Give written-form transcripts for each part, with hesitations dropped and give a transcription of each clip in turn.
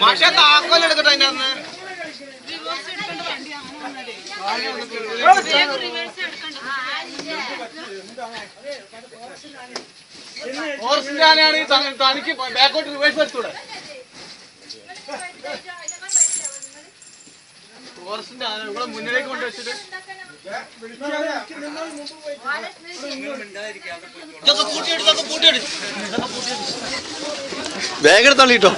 മാഷെ താക്കോൽ എടുക്കട്ടെ അതിന്റെ അന്ന് തനിക്ക് ബാക്കോട്ട് റിവേഴ്സ് എടുത്തൂടെ ഫോറസ്റ്റിന്റെ ആന ഇവിടെ മുന്നിലേക്ക് കൊണ്ട് വെച്ചിട്ട് ബാഗ് തള്ളിട്ടോ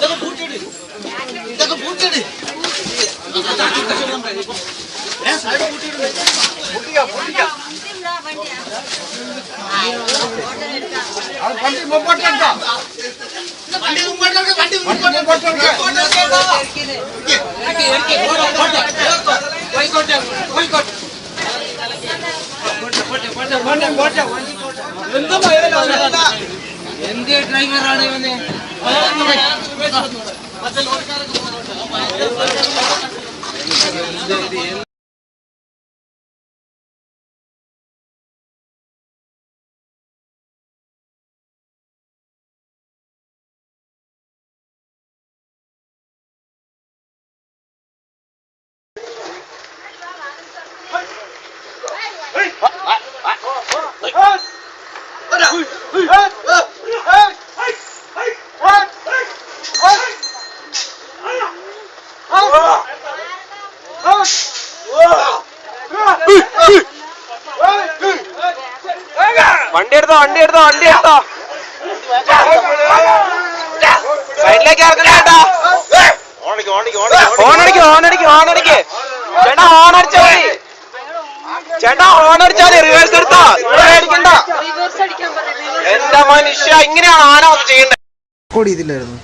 എന്ത് ഡ്രൈവറാണ് ഇവന് വണ്ടി എടുത്തോ സൈഡിലേക്ക് ഇറങ്ങണ ചേട്ടാ ഹോണടിക്ക് ചേട്ടാ ഹോണടിച്ചാൽ റിവേഴ്സ് എടുത്താ അടിക്കണ്ട എന്താ മനുഷ്യ ഇങ്ങനെയാണ് ആന വന്ന് ചെയ്യണ്ടേ ഇതില്ലായിരുന്നു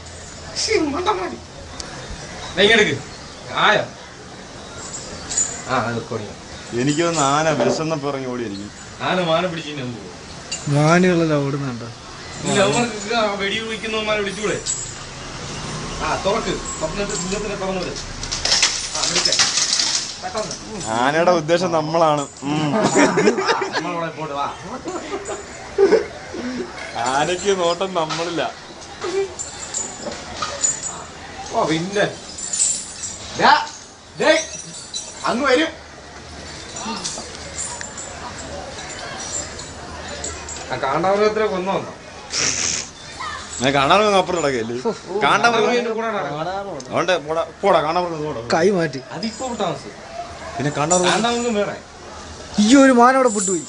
എനിക്ക് വന്ന് ആന വിശന്നപ്പോ ഇറങ്ങി ഓടിയായിരിക്കും ആന മാന പിടിച്ചു മാനുകളെല്ലാം ഓടുന്നുണ്ടോ വെടി വിളിക്കുന്നവന്മാരെ വിളിച്ചൂടെ തുറക്ക് സിംഹത്തിനെ തുറന്നത് ആനയുടെ ഉദ്ദേശം നമ്മളാണ് ആനയ്ക്ക് നോട്ടം നമ്മളില്ല പിന്നെ അങ്ങ് വരും കാണ്ടാമൃഗത്തിനെ കൊന്നോ കാണാൻ അപ്പുറം നടക്കല്ലേ കൈ മാറ്റി പിന്നെ കാണാൻ വേറെ ഈ ഒരു മാൻ അവിടെ പൊട്ടുപോയി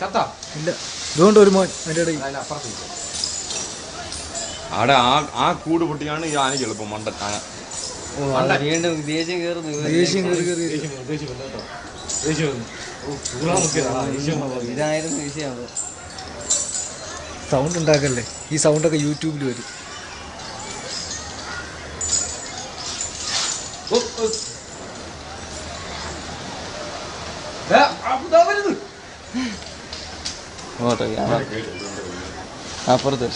ചത്താ ഇല്ല ഇതുകൊണ്ട് ഒരു മോൻ അതിന്റെ ഇടയിൽ അവിടെ ആ കൂട് പൊട്ടിയാണ് ഈ ആനയ്ക്ക് എളുപ്പം മണ്ടൻ ആന വീണ്ടും ദേഷ്യം കയറുന്നു ഇതായിരുന്നു വിഷയം സൗണ്ട് ഉണ്ടാക്കല്ലേ ഈ സൗണ്ടൊക്കെ യൂട്യൂബിൽ വരും അപ്പുറത്ത്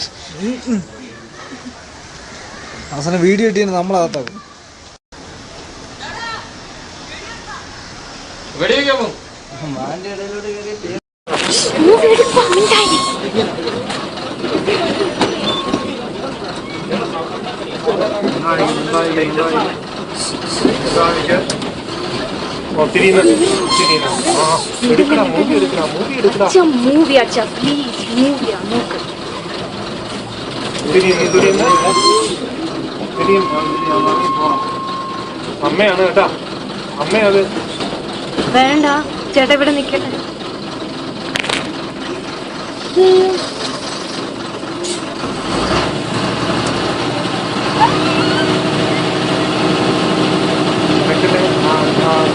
അവസാനം വീഡിയോ ഇട്ടിട്ട് നമ്മളകത്താകും മാന്റെ ഇടയിലോട്ട് കയറി അമ്മയാണ് കേട്ടാ അമ്മയത് വേണ്ട ചേട്ടാ ഇവിടെ നിക്കട്ടെ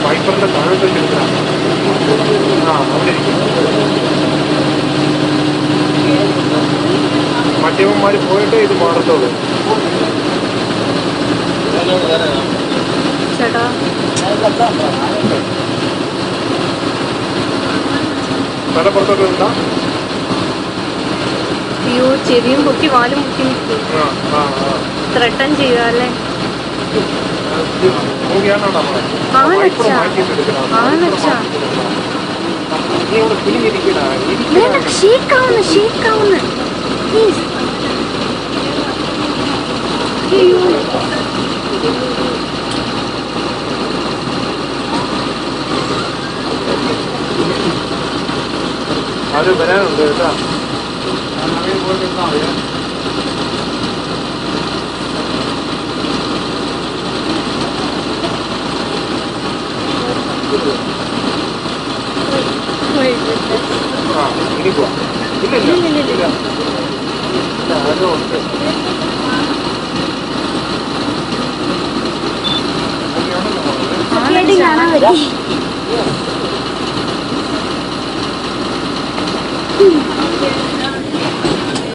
വൈപ്പറിന്റെ താഴോട്ട് എടുക്കാം മറ്റേവന്മാര് പോയിട്ട് ഇത് മാറത്തുള്ളൂ ചേട്ടാ തലപ്പുറത്തോട്ട് എന്താ അയ്യോ ചെവിയും പൊട്ടി വാലും പൊട്ടി നിൽക്കും ത്രട്ടൻ ചെയ്തല്ലേ ഷീക്കാവുന്നു പ്ലീസ്. അയ്യോ. അത് വരാനുണ്ട് കേട്ടാ. ആ ഇനി പോവാം. ഇല്ല ആരോ ഉണ്ട്. ആദ്യമായിട്ട് കാണാൻ പറ്റി.